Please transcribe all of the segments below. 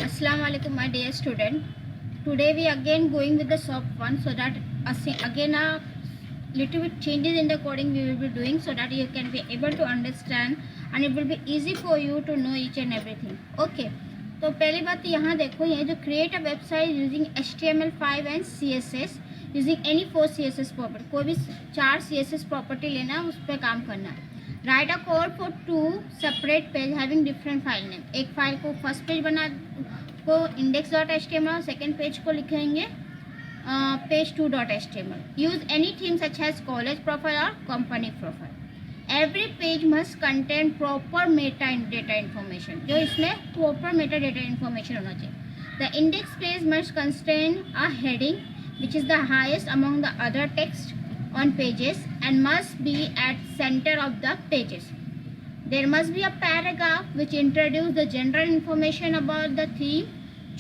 Assalamu alaikum my dear student. Today we again going with the SOP 1 so that again a little bit changes in the coding we will be doing so that you can be able to understand and it will be easy for you to know each and everything. Okay. तो पहली बात यहाँ देखो, ये जो create a website using HTML5 and CSS using any 4 CSS property, कोई भी 4 CSS property लेना है, उस पर काम करना है. Right a code for 2 separate page having different file name. एक फाइल को फर्स्ट पेज बना को index.html और सेकेंड पेज को लिखेंगे page 2.html. Use any theme such as college profile और company profile. Every page must contain proper meta data information. जो इसमें प्रॉपर मेटा डेटा इन्फॉर्मेशन होना चाहिए. The index page must contain a heading which is the highest among the other text on pages and must be at center of the pages. There must be a paragraph which introduce the general information about the theme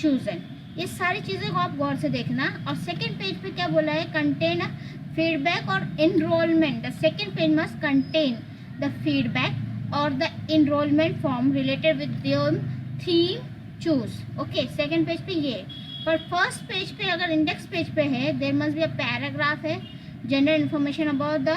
chosen. ये सारी चीज़ें को आप गौर से देखना. और second page पे क्या बोला है, कंटेन फीडबैक और enrolment. The second page must contain the feedback और the enrolment form related with the theme choose. Okay, second page पे ये. पर फर्स्ट पेज पे अगर इंडेक्स पेज पे है, there must be a paragraph है. General information about the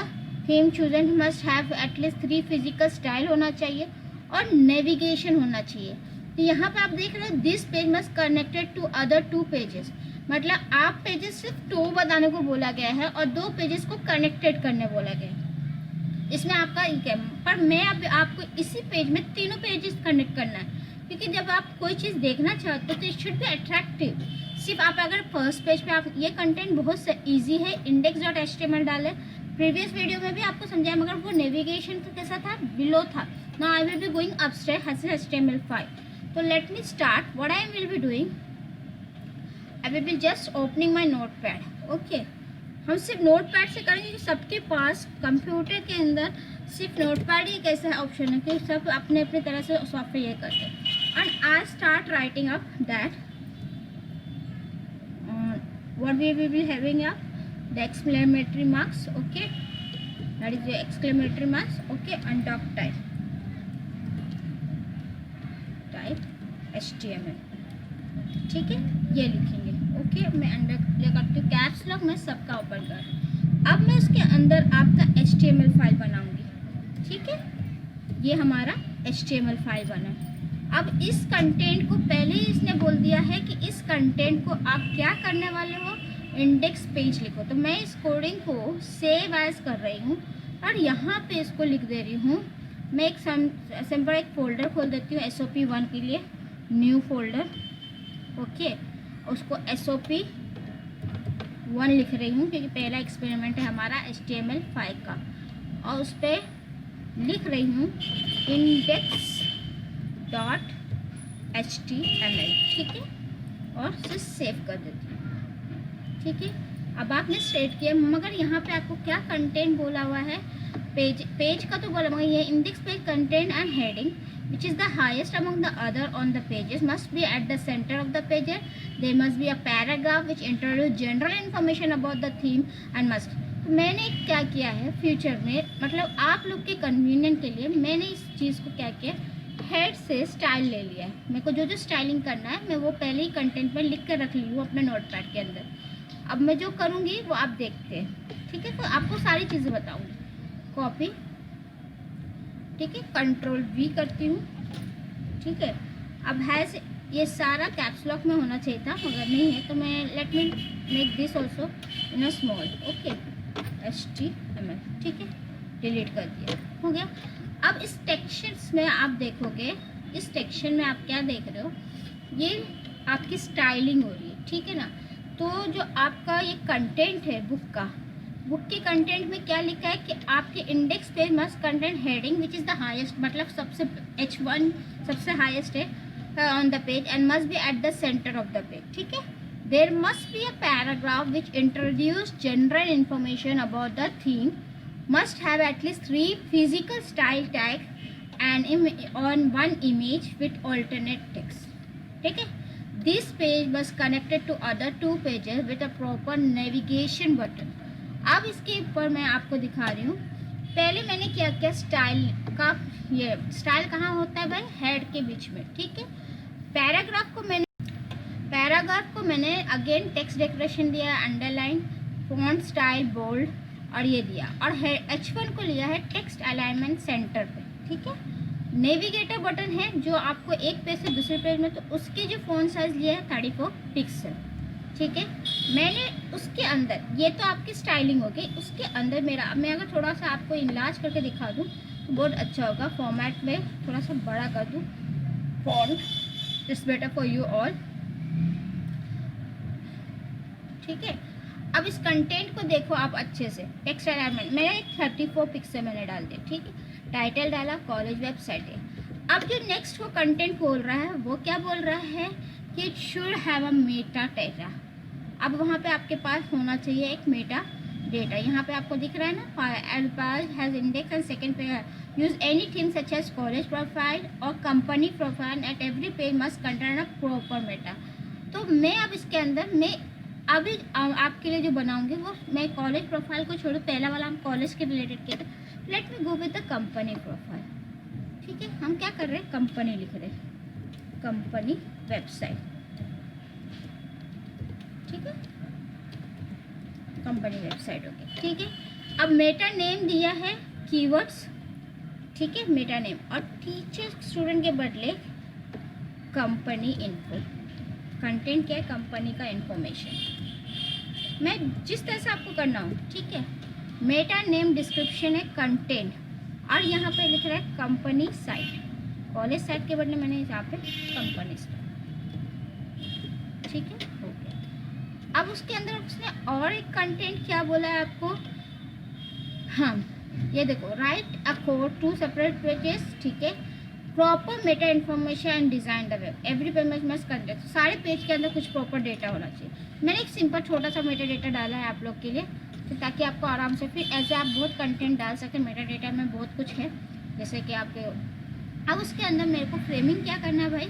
theme chosen must have at least 3 physical style होना चाहिए और नेविगेशन होना चाहिए. तो यहाँ पे आप देख रहे हो this page must connected to other 2 pages. मतलब आप पेजेस सिर्फ 2 बताने को बोला गया है और 2 पेजेस को कनेक्टेड करने बोला गया है. इसमें आपका एक है, पर मैं अब आपको इसी पेज में तीनों पेजेस कनेक्ट करना है, क्योंकि जब आप कोई चीज़ देखना चाहते हो तो इट शुड बी अट्रैक्टिव. सिर्फ आप अगर फर्स्ट पेज पे आप ये कंटेंट बहुत इजी है, index.html डालें. प्रीवियस वीडियो में भी आपको समझाया, मगर वो नेविगेशन का कैसा था, बिलो था. Now I will be going up straight HTML5. तो let me start. What I will be doing, I will be just opening my notepad. Okay, हम सिर्फ नोट पैड से करेंगे कि सबके पास कंप्यूटर के अंदर सिर्फ नोट पैड ही कैसा है ऑप्शन है कि सब अपने अपने तरह से सॉफ्टवेयर ये करते हैं. And I start writing up that what we will be having up the exclamatory marks. Okay, that is the exclamatory marks. Okay, and doc type HTML. ठीक है, ये लिखेंगे. ओके, मैं अंडर ले करती हूँ कैप्स लॉक में सबका ओपन कर. अब मैं उसके अंदर आपका HTML फाइल बनाऊंगी. ठीक है, ये हमारा HTML फाइल बना. अब इस कंटेंट को पहले ही इसने बोल दिया है कि इस कंटेंट को आप क्या करने वाले हो, इंडेक्स पेज लिखो. तो मैं इस कोडिंग को सेव एज कर रही हूँ और यहाँ पे इसको लिख दे रही हूँ. मैं एक सिंपल एक फोल्डर खोल देती हूँ SOP1 के लिए, न्यू फोल्डर. ओके, उसको SOP1 लिख रही हूँ क्योंकि पहला एक्सपेरिमेंट है हमारा HTML5 का. और उस पर लिख रही हूँ index.html. ठीक है, और इसे सेव कर देती हूँ. ठीक है, अब आपने सेट किया, मगर यहाँ पे आपको क्या कंटेंट बोला हुआ है, पेज का तो बोला, मगर ये index page content and heading which is the highest among the other on the pages must be at the centre of the pages. There must be a paragraph which introduce general information about the theme and must. तो मैंने क्या किया है future में, मतलब आप लोग के कन्वीनियंट के लिए मैंने इस चीज़ को क्या किया, हेड से स्टाइल ले लिया है. मेरे को जो जो स्टाइलिंग करना है मैं वो पहले ही कंटेंट में लिख कर रख ली हूँ अपने नोटपैड के अंदर. अब मैं जो करूँगी वो आप देखते हैं. ठीक है, तो आपको सारी चीज़ें बताऊँगी. कॉपी, ठीक है, Ctrl+V करती हूँ. ठीक है, अब है ये सारा कैप्स लॉक में होना चाहिए था, मगर नहीं है, तो मैं let me make this also in a small. Okay, HTML. ठीक है, डिलीट कर दिया, हो गया. अब इस टेक्स्चर्स में आप देखोगे, इस टेक्स्चर में आप क्या देख रहे हो, ये आपकी स्टाइलिंग हो रही है. ठीक है ना. तो जो आपका ये कंटेंट है बुक का, बुक के कंटेंट में क्या लिखा है कि आपके index page must content heading which is the highest, मतलब सबसे H1 सबसे हाईएस्ट है on the page and must be at the centre of the page. ठीक है, there must be a paragraph which introduce general information about the theme, must have at least 3 physical style tag and on one image with alternate text. ठीक है, this page was connected to other 2 pages with a proper navigation button. अब इसके ऊपर मैं आपको दिखा रही हूँ. पहले मैंने क्या किया, स्टाइल का, ये स्टाइल कहाँ होता है भाई, हेड के बीच में. ठीक है, पैराग्राफ को मैंने पैराग्राफ को मैंने अगेन टेक्स्ट डेकोरेशन दिया, अंडरलाइन, फॉन्ट स्टाइल बोल्ड और ये दिया, और H1 को लिया है टेक्स्ट अलाइनमेंट सेंटर पे, ठीक है। नेविगेटर बटन है जो आपको एक पेज से दूसरे पेज में, तो उसकी जो फॉन्ट साइज लिया है 34 पिक्सल, ठीक है। मैंने उसके अंदर, ये तो आपकी स्टाइलिंग हो गई, उसके अंदर मेरा, मैं अगर थोड़ा सा आपको इनलार्ज करके दिखा दूँ तो बहुत अच्छा होगा। फॉर्मेट में थोड़ा सा बड़ा कर दूँ, font is better for you all, ठीक है। अब इस कंटेंट को देखो आप अच्छे से, टेक्स्ट अलाइनमेंट मैंने 34 पिक्सल मैंने डाल दिया, ठीक है। टाइटल डाला, कॉलेज वेबसाइट है। अब जो नेक्स्ट वो कंटेंट बोल रहा है वो क्या बोल रहा है कि it should have a Meta data. अब वहाँ पे आपके पास होना चाहिए एक मेटा डेटा। यहाँ पे आपको दिख रहा है ना, page has index and second page use anything such as college profile और company profile at every page must contain a proper meta. तो मैं अब इसके अंदर मैं अभी आपके लिए जो बनाऊंगी वो मैं कॉलेज प्रोफाइल को छोड़ू, पहला वाला हम कॉलेज के रिलेटेड किया था। Let me go with the company profile, ठीक है। हम क्या कर रहे हैं, कंपनी लिख रहे हैं, कंपनी वेबसाइट, ठीक है, कंपनी वेबसाइट, ओके, ठीक है। अब मेटा नेम दिया है कीवर्ड्स, ठीक है, मेटा नेम, और टीचर स्टूडेंट के बदले कंपनी इन्फो। कंटेंट क्या है, कंपनी का इंफॉर्मेशन, मैं जिस तरह से आपको करना हो, ठीक है। मेटा नेम डिस्क्रिप्शन है कंटेंट, और यहाँ पे लिख रहा है कंपनी साइट, कॉलेज साइट के बदले मैंने यहाँ पे कंपनी साइट, ठीक है, हो गया। अब उसके अंदर उसने और एक कंटेंट क्या बोला है आपको, हाँ ये देखो, write a code to separate pages, ठीक है, proper meta information and design the web every page must content. सारे पेज के अंदर कुछ प्रॉपर डेटा होना चाहिए। मैंने एक सिंपल छोटा सा मेटा डेटा डाला है आप लोग के लिए, तो ताकि आपको आराम से फिर ऐसे आप बहुत कंटेंट डाल सकें। मेटा डेटा में बहुत कुछ है, जैसे कि आपके, अब उसके अंदर मेरे को फ्रेमिंग क्या करना है भाई,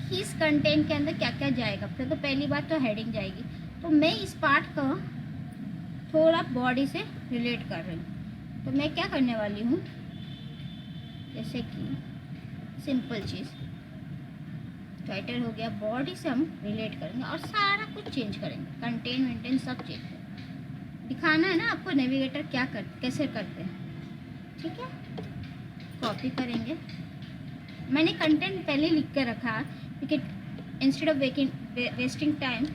कि इस कंटेंट के अंदर क्या क्या जाएगा। फिर तो पहली बात तो हेडिंग जाएगी, तो मैं इस पार्ट को थोड़ा बॉडी से रिलेट कर रही हूँ। तो मैं क्या करने वाली हूँ, जैसे कि सिंपल चीज़, टाइटल हो गया, बॉडी से हम रिलेट करेंगे और सारा कुछ चेंज करेंगे, कंटेंट वेंटेन सब चेंज करेंगे। दिखाना है ना आपको नेविगेटर क्या कर, कैसे करते हैं, ठीक है। कॉपी करेंगे, मैंने कंटेंट पहले लिख कर रखा है, क्योंकि instead of wasting time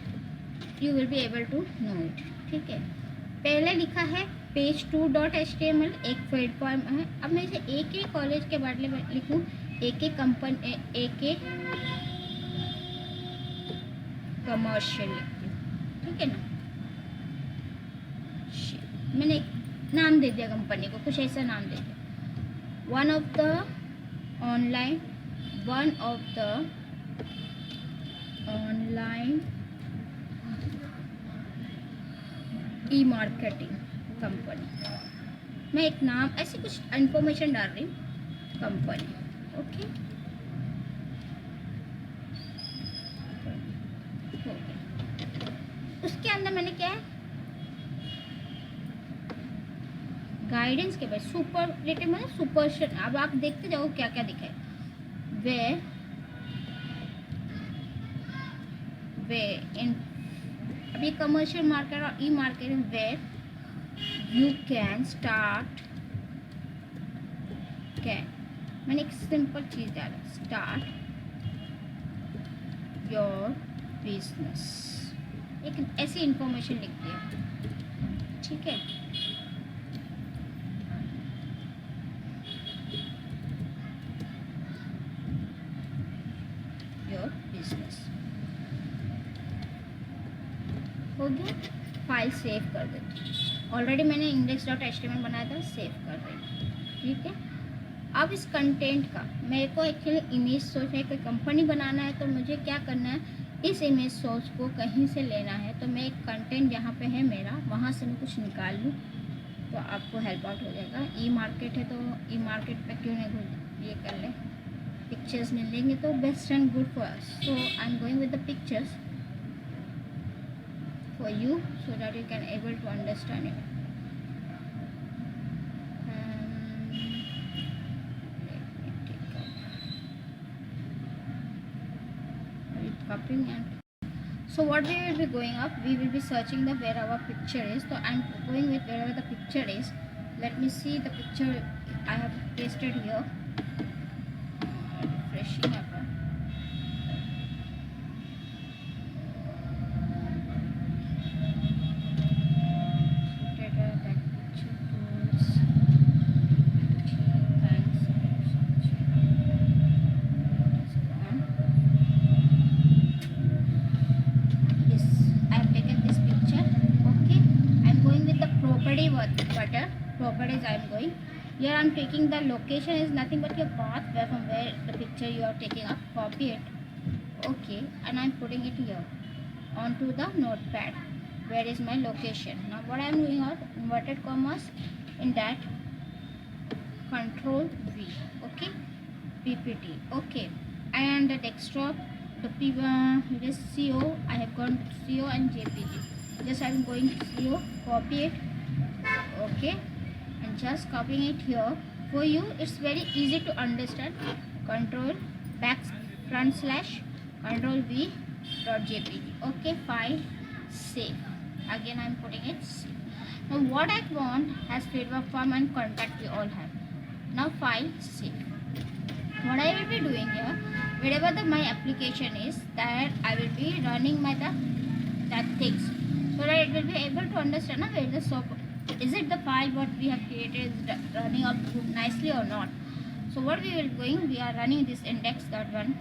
you will be able to know it, ठीक है। पहले लिखा है पेज 2.html, एक फील्ड फॉर्म है। अब मैं इसे एक ही कॉलेज के बारे में लिखूँ, एक एक कंपनी, एक एक कमर्शियल लिखती हूँ, ठीक है ना। मैंने एक नाम दे दिया कंपनी को, कुछ ऐसा नाम दे दिया, one of the online E marketing company. मैं एक नाम ऐसे कुछ इंफॉर्मेशन डाल रही हूँ, कंपनी, ओके, हो गया। उसके अंदर मैंने क्या है, गाइडेंस के बाद सुपर रेटिंग मतलब सुपर। अब आप देखते जाओ क्या क्या दिखा है, वे इन, अभी कमर्शियल मार्केट और e marketing, where you can start, can, मैंने एक सिंपल चीज़ डाला, स्टार्ट योर बिजनेस, एक ऐसी इंफॉर्मेशन लिख दिया, ठीक है। योर बिजनेस हो गया। फाइल सेव कर देती, ऑलरेडी मैंने index.html बनाया था, सेव कर रही, ठीक है। अब इस कंटेंट का मेरे को एक्चुअली इमेज सोर्स है, कोई कंपनी बनाना है तो मुझे क्या करना है, इस इमेज सोर्स को कहीं से लेना है। तो मैं एक कंटेंट जहाँ पे है मेरा, वहाँ से मैं कुछ निकाल लूँ तो आपको हेल्प आउट हो जाएगा। ई मार्केट है तो ई मार्केट पे क्यों नहीं ये कर ले, पिक्चर्स मिलेंगे तो best and good for us. So I am going with the pictures for you so that you can able to understand it. Let me take out copying and So what we will be going up, we will be searching the where our picture is. So I'm going with wherever the picture is. Let me see the picture I have pasted here. Refreshing up. Properties I am going. Here I am taking the location is nothing but your path where from where the picture you are taking up. Copy it. Okay, and I am putting it here onto the notepad. Where is my location? Now what I am doing are inverted commas in that. Control V. Okay, PPT. Okay, and the desktop. The it is CO. I have gone CO and JPG. Just I am going to CO. Copy it. Okay, and just copying it here. For you it's very easy to understand. Control back front slash control V dot JPG. Okay, file, save. Again I'm putting it save. Now what I want has feedback form and contact we all have. Now file, save. What I will be doing here, wherever my application is, that I will be running my that things, so that it will be able to understand where the soap. Is it the file what we have created is running up nicely or not? So what we will doing, we are running this index.1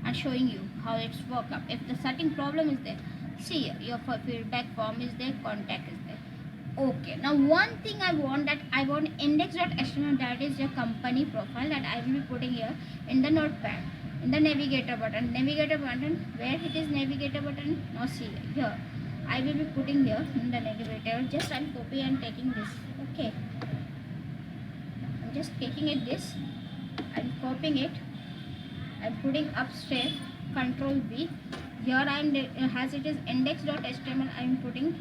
and showing you how it's work up. If the setting problem is there, see your feedback form is there, contact is there. Okay, now one thing I want index.html, that is your company profile, that I will be putting here in the notepad, in the navigator button. Where it is navigator button? Now see here. I will be putting here in the navigator. Just I'm copy and taking this. Okay, I'm just taking it this. I'm copying it. I'm putting upstairs. Control V. Here I'm as it is index.html. I'm putting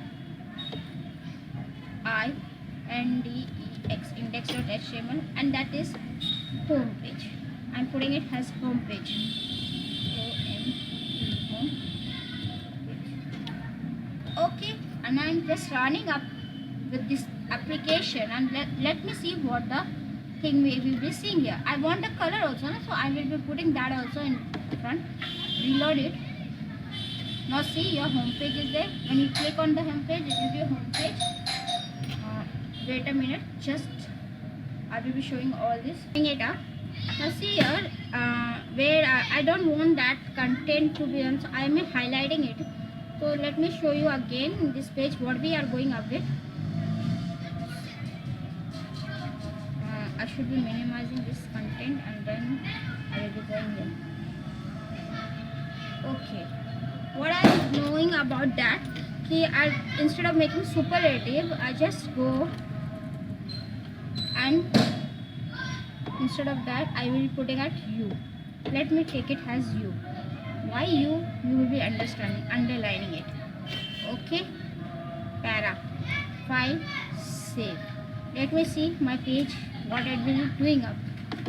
INDEX index.html, and that is home page. I'm putting it as home page. Okay, and I'm just running up with this application, and let me see what the thing we will be seeing here. I want the color also, so I will be putting that also in front. Reload it. Now see your home page is there. When you click on the home page, it will be a home page. Wait a minute, just I will be showing all this. Bring it up. Now see here, where I don't want that content to be on, so I am highlighting it. So let me show you again in this page what we are going up with. I should be minimizing this content, and then I will be going here. Okay, what I am knowing about that, instead of making superlative, I just go and instead of that I will be putting at U. Let me take it as U. Why U? You will be underlining it. Okay, para, file, save. Let me see my page, what it will be doing up.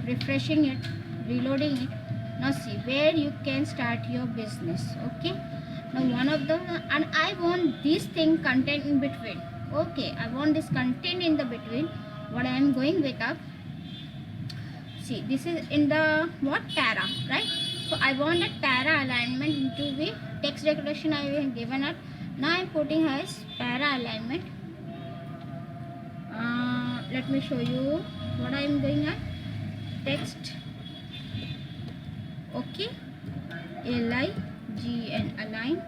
Refreshing it, reloading it. Now see where you can start your business. Okay, now one of them, and I want this thing content in between. Okay, I want this content in the between. What I am going with up, see this is in the what, para, right? So I want the para alignment to be text decoration I have given it. Now I am putting as para alignment. Let me show you what I am doing at. Text. Okay. LIGN, align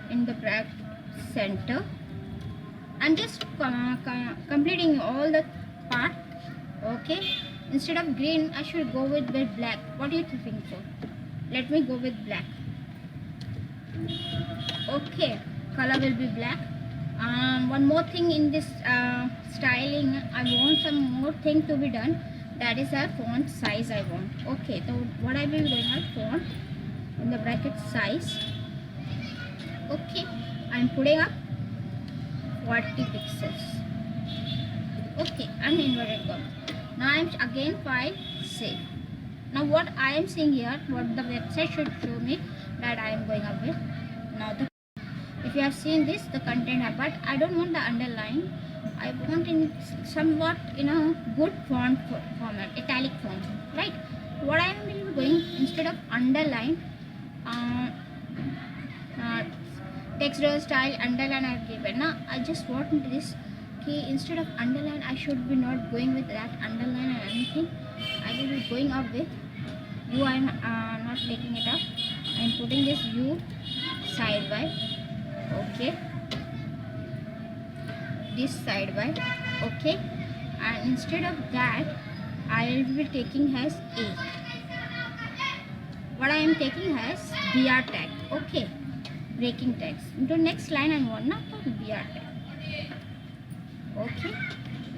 in the bracket center. I'm just completing all the part. Okay. Instead of green, I should go with black. What do you think so? Let me go with black. Okay, color will be black. One more thing in this styling, I want some more thing to be done. That is a font size I want. Okay, so what I will be doing at font in the bracket size. Okay, I'm putting up 40 pixels. Okay, and inverted commas. Now I'm again file, save. Now what I am seeing here, what the website should show me, that I am going up with. Now the If you have seen this, the content have, but I don't want the underline. I want in somewhat in a good font format, italic font, right? What I am going, instead of underline, uh, uh, text style underline I have given. Now I just want this key, instead of underline I should be not going with that underline or anything. I will be going up with U. I am not taking it up. I am putting this U side by, okay, this side by, okay, and instead of that I will be taking as A. What I am taking as BR tag, okay, breaking tags. Into next line I want now for BR tag, okay.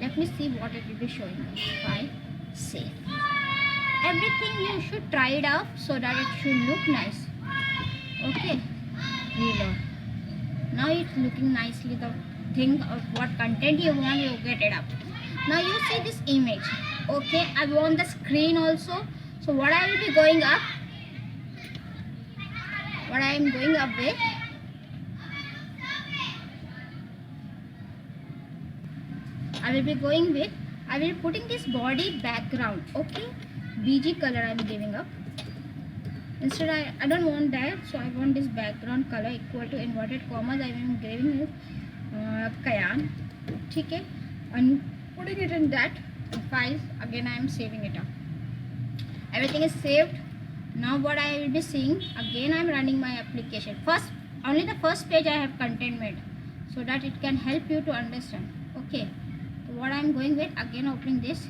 Let me see what it will be showing me. File, save. Everything you should try it out so that it should look nice, okay. Reload. Now it's looking nicely. The thing of what content you want, you get it up. Now you see this image, okay. I want the screen also. So what I will be going up, what I am going up with, I will be going with, I will be putting this body background, okay. BG color I am giving up. Instead I don't want that, so I want this background color equal to inverted commas. I am giving it cyan, okay, and putting it in that file. Again I am saving it up. Everything is saved. Now what I will be seeing, again I am running my application. First, only the first page I have content made, so that it can help you to understand, okay. So what I am going with, again opening this.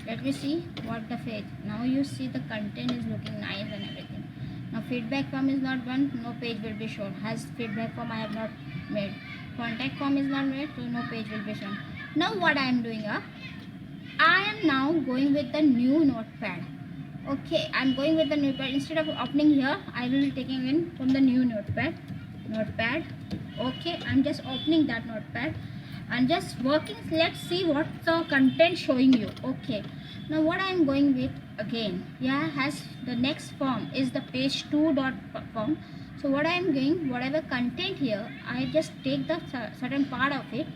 Let me see what the page. Now you see the content is looking nice and everything. Now feedback form is not done, no page will be shown. Has feedback form I have not made. Contact form is not made, so no page will be shown. Now what I am doing, I am now going with the new notepad. Okay, I am going with the notepad. Instead of opening here, I will be taking in from the new notepad. Okay, I am just opening that notepad and just working. Let's see what the content showing you, okay. Now what I am going with, again, yeah, has the next form is the page 2 dot form. So what I am doing, whatever content here, I just take the certain part of it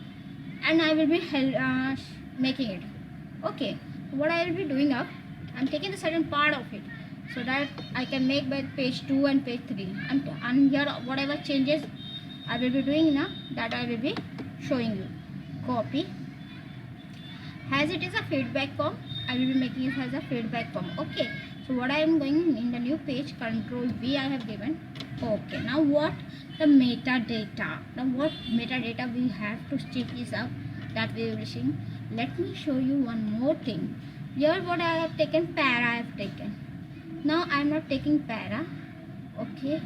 and I will be making it, okay. What I will be doing up, I am taking the certain part of it so that I can make by page 2 and page 3, and here whatever changes I will be doing now, that I will be showing you. Copy. As it is a feedback form, I will be making it as a feedback form, okay. So what I am going in the new page, Control V I have given, okay. Now what the metadata, now what metadata we have to check is up, that we will be seeing. Let me show you one more thing. Here what I have taken, para I have taken. Now I am not taking para, okay.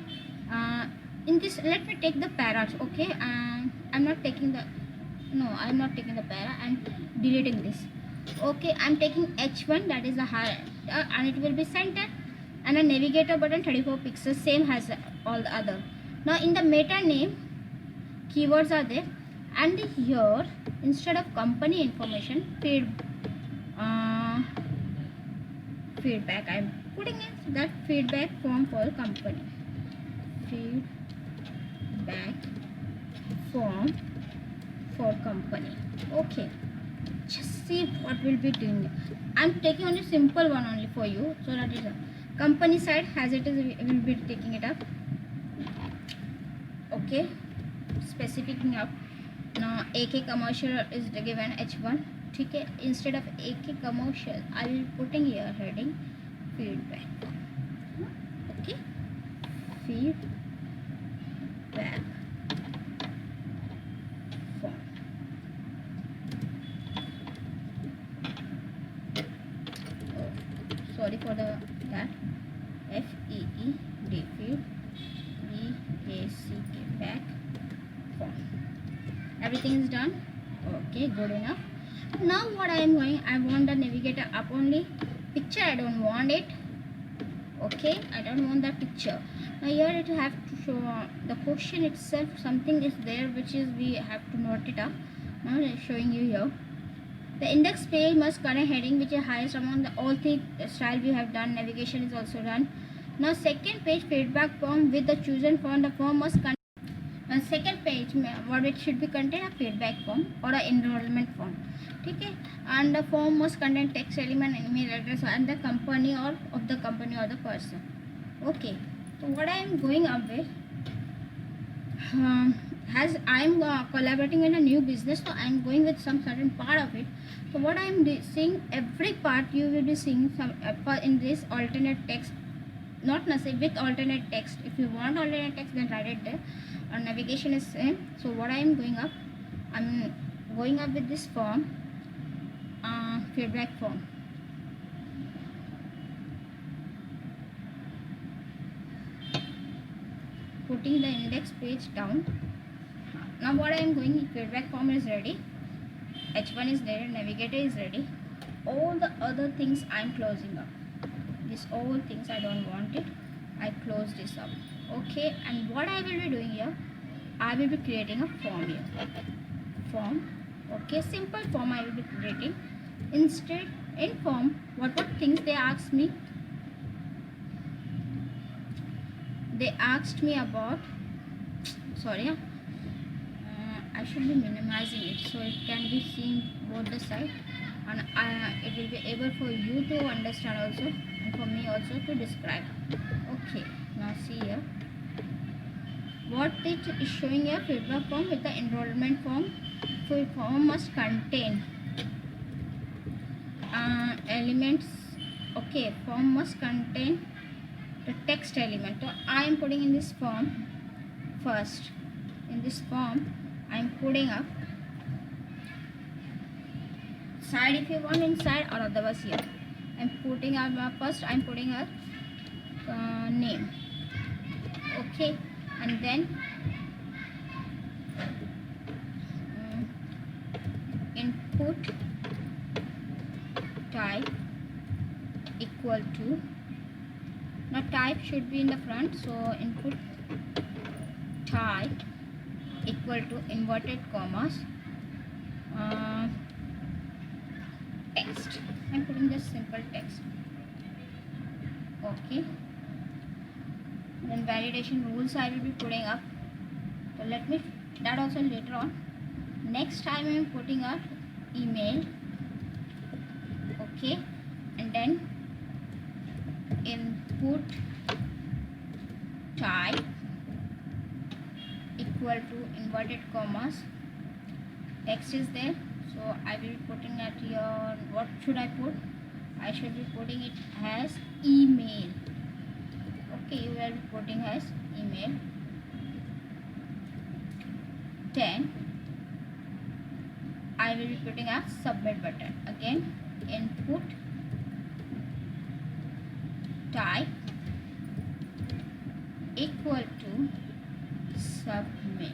In this, let me take the paras, okay. I am not taking the, no, I am not taking the para. I am deleting this, okay. I am taking H1, that is the higher, and it will be center, and a navigator button 34 pixels, same as all the other. Now in the meta name, keywords are there, and here instead of company information, feedback, I am putting in that feedback form for company. Feedback form for company, okay. Just see what we'll be doing. I'm taking only simple one only for you, so that is a company side, as it is we will be taking it up, okay. Specifying up. Now AK commercial is given H1, okay. Instead of AK commercial, I will putting here heading feedback, okay. Feedback form. Sorry for the that. FEED back form. Everything is done, okay. Good enough. Now what I am going, I want the navigator up only. Picture I don't want it, okay. I don't want that picture. Now here it have to show the question itself, something is there which is we have to note it up. Now I am showing you here. The index page must contain heading which is highest among the all three style we have done. Navigation is also done. Now second page, feedback form with the chosen form. The form must contain. Second page में what it should be contain a feedback form or a enrollment form. ठीक है. And the form must contain text element, email address and the company or of the company or the person. Okay, so what I am going up with, as I am collaborating in a new business, so I am going with some certain part of it. So what I am seeing, every part you will be seeing some in this alternate text, not necessarily with alternate text. If you want alternate text, then write it there. Navigation is same. So what I am going up, I'm going up with this form, feedback form. Putting the index page down. Now what I am going, feedback form is ready, H1 is ready, navigator is ready. All the other things I am closing up. These all things I don't want it. I close this up. Okay, and what I will be doing here, I will be creating a form here. Form. Okay, simple form I will be creating. Instead, in form, what things they asked me? They asked me about, sorry, I should be minimizing it so it can be seen both the side, and it will be able for you to understand also and for me also to describe. Okay, now see here what it is showing here, feedback form with the enrollment form. So form must contain elements. Okay, form must contain the text element. So I am putting in this form first. In this form I am putting up side if you want inside, or otherwise here I am putting up first I am putting a name. Okay, and then input type equal to, now type should be in the front, so input type equal to inverted commas text. I'm putting just simple text. Okay, then validation rules I will be putting up, so let me that also later on. Next time I am putting up email. Okay, and then input type equal to inverted commas text is there, so I will be putting at here, what should I put? I should be putting it as email. Okay, you will be putting as email. Then I will be putting a submit button. Again, input type equal to submit.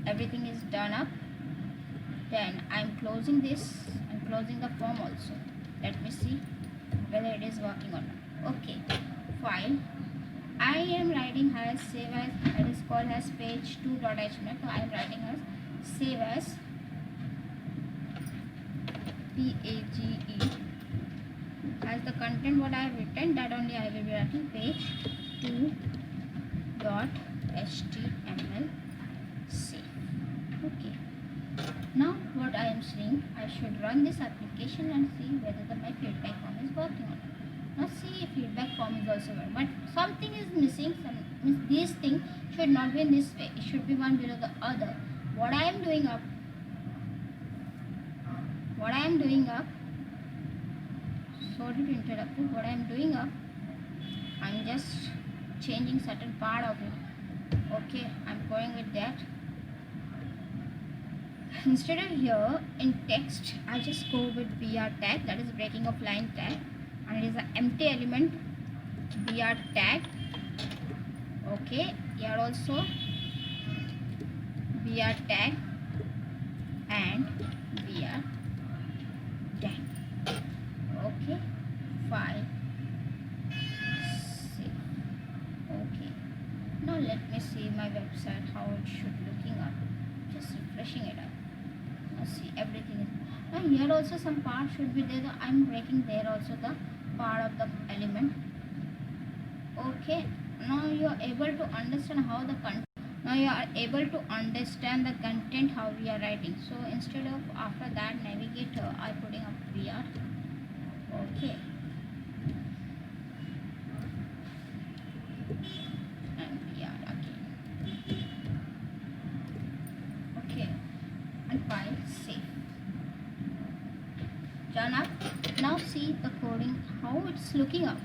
Everything is done up. Then I am closing this and closing the form also. Let me see whether it is working or not. Okay, file. I am writing as save as, it is called as page2.html. So I am writing as save as PAGE as the content what I have written, that only I will be writing page2.html save. Okay, now what I am saying, I should run this application and see whether my feedback form is working or not. Now see, feedback form is also working, but something is missing. These things should not be in this way, it should be one below the other. What I am doing up, sorry to interrupt you, what I am doing up, I am just changing certain part of it. Okay, I am going with that. Instead of here in text, I just go with BR tag, that is breaking of line tag, and it is an empty element BR tag. Okay, here also BR tag and BR tag. Okay, file, save. Okay, now let me see my website how it should looking up. Just refreshing it up. Now see, everything is now here also some part should be there. I am breaking there also the part of the element. Okay, now you are able to understand how the Now you are able to understand the content how we are writing. So instead of after that navigator, I putting up VR. Okay. And VR again. Okay. And file save. Done up. Now see the coding how it's looking up.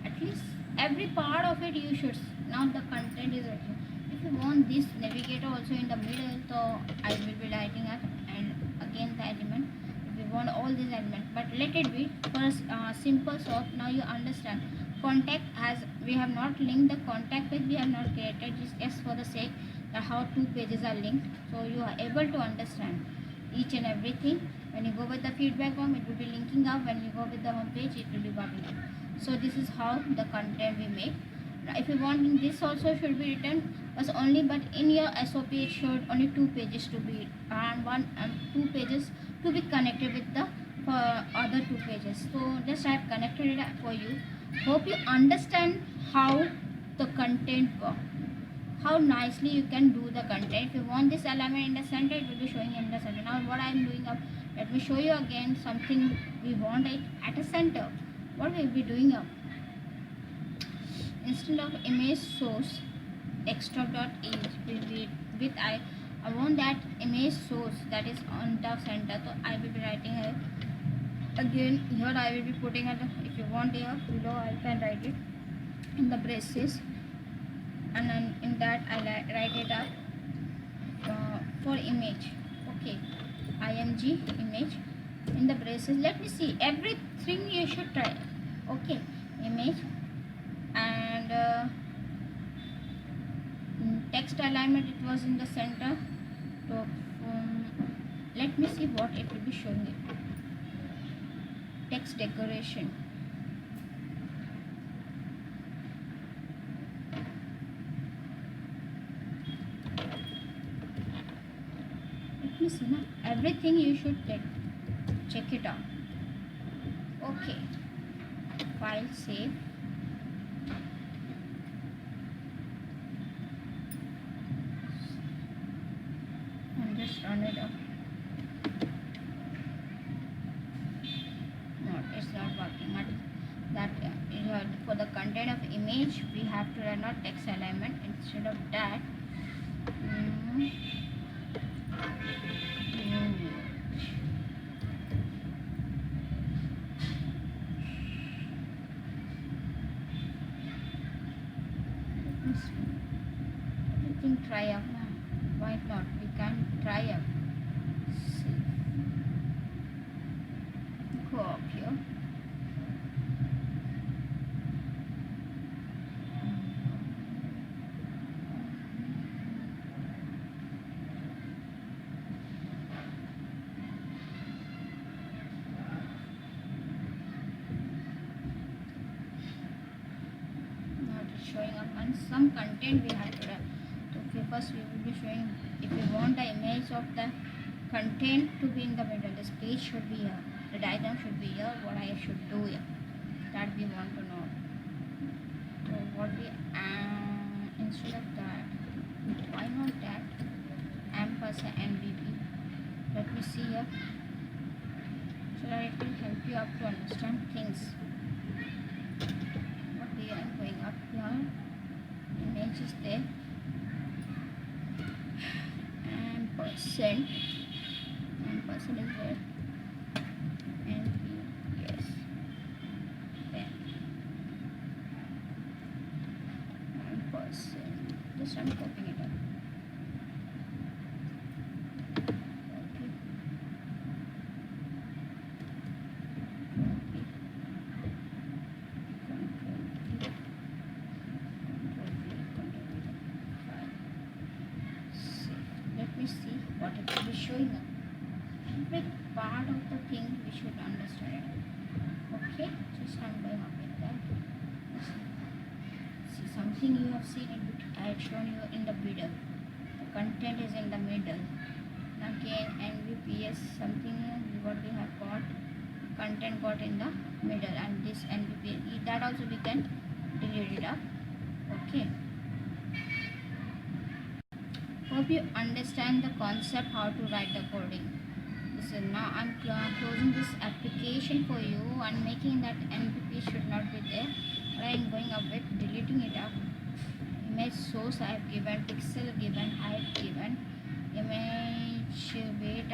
At least every part of it you should. Now the content is written. If you want this navigator also in the middle, so I will be writing it, and again the element. If you want all these elements, but let it be first simple. So now you understand. Contact has we have not linked the contact page. We have not created just for the sake that how two pages are linked. So you are able to understand each and everything. When you go with the feedback form, it will be linking up. When you go with the home page, it will be popping up. So this is how the content we make. Now if you want this also should be written but only, but in your SOP it should only 2 pages to be and 2 pages to be connected with the other 2 pages. So just I have connected it for you. Hope you understand how the content work, how nicely you can do the content. If you want this element in the center, it will be showing in the center. Now what I am doing up, let me show you again something we want it at a center. What we will be doing up, instead of image source desktop.image will be with I want that image source that is on the center. So I will be writing here again. Here I will be putting it. If you want here below, I can write it in the braces, and then in that I write it up for image. Okay, img image in the braces. Let me see everything you should try. Okay, image and text alignment, it was in the center. So let me see what it will be showing it. Text decoration, let me see now. Everything you should check it out. Okay, file save. And just run it up. No, it's not working. But that for the content of image we have to run out text alignment. Instead of that, everything try up. Why not? We can try up. See. Go up here. Showing up on some content we have to run. So first we will be showing, if you want the image of the content to be in the middle, this page should be here, the diagram should be here, what I should do here, that we want to know. So what we instead of that, why not that ampersand MVP, let me see here, so that it will help you up to understand things. I am going up here, image is there, and percent is there, and yes, there, and percent, just I'm copying it up. See what it will be showing up. Every part of the thing we should understand. Okay, just I'm going up with that. See, something you have seen it, I had shown you in the middle. The content is in the middle. Again, NVPS something what we have got, content got in the middle, and this NVPS that also we can delete it up. Okay. hope you understand the concept how to write the coding. So now I'm closing this application for you and making that NPP should not be there. But I'm going up with deleting it up. Image source I have given, pixel given, height given, image weight,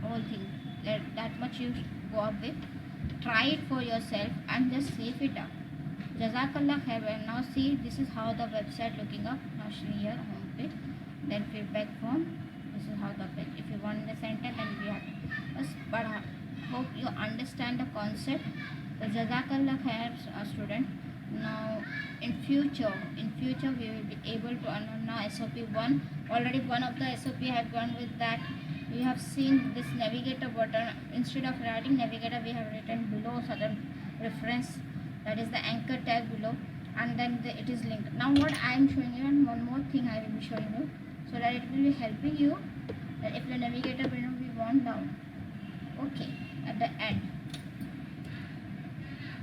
all things. That much you go up with. Try it for yourself and just save it up. Jazakallah khair. Now see, this is how the website looking up. Now see here, home page, then feedback form. This is how the page. If you want the center, then we have. But hope you understand the concept. So Jazakallah khair, student. Now in future we will be able to understand now SOP 1. Already one of the SOP I have gone with that. We have seen this navigator button. Instead of writing navigator, we have written below certain reference, that is the anchor tag below, and then it is linked. Now what I am showing you, and one more thing I will be showing you, so that it will be helping you that if the navigator will not be gone down. Okay, at the end,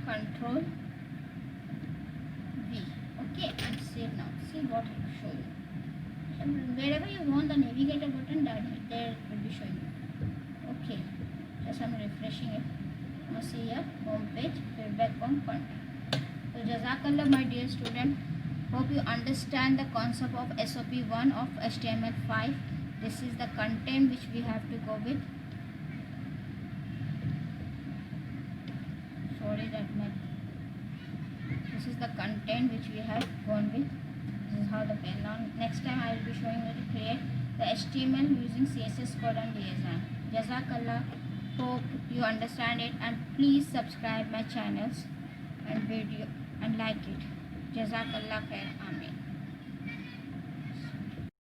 Control V. Okay, and save now. See what I will show you. Wherever you want the navigator button, that there will be showing you. Okay, just I'm refreshing it. Now see here, home page, feedback form, content. So Jazakallah my dear student. Hope you understand the concept of SOP 1 of HTML5. This is the content which we have to go with. Sorry that my. This is the content which we have gone with. This is how the pen. Now next time I will be showing you to create the HTML using CSS code and design. Jazakallah. Hope you understand it, and please subscribe my channels and video and like it. Jazakallah khair. Amin.